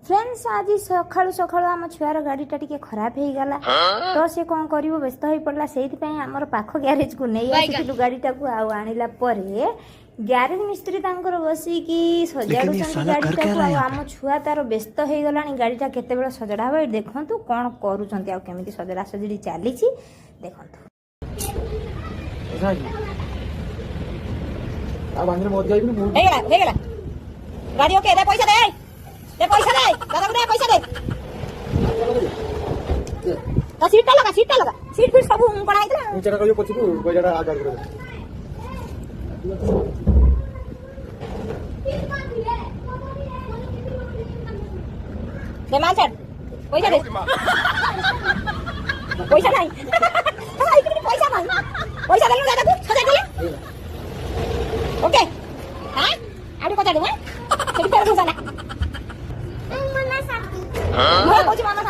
friends आज सकाळू सकाळू आम छुआर गाड़ीटा टिके खराब हो गला तो से कौन करिवो व्यस्त हो पड़ला सेति पई हमर पाखो गैरेज को नहीं आसिलु गाड़ीटा को आ आनिला परे गैरेज मिस्त्री तांकर बसी की सजाडुछन गाड़ीटा को आ आम छुआ तार व्यस्त हो गलानी गाड़ीटा केते बेला सजडा होय देखंतु कोन करूछंती आ केमिति सजडा सजडी चालीची देखंतु आ बांद्रे मोद जाई मु हे गेला गाड़ी ओके दे पैसा दे दादा को दे पैसा दे तो सीट लगा सीट फिर सब पड़ा है नीचे का जो पछकु पैसाटा आ गाड़ी करे दे मान सर पैसा दे पैसा नहीं पैसा दे दादा को सजा दे ओके हां आडू को दे दे फिर घुसाना मैं कोची मामा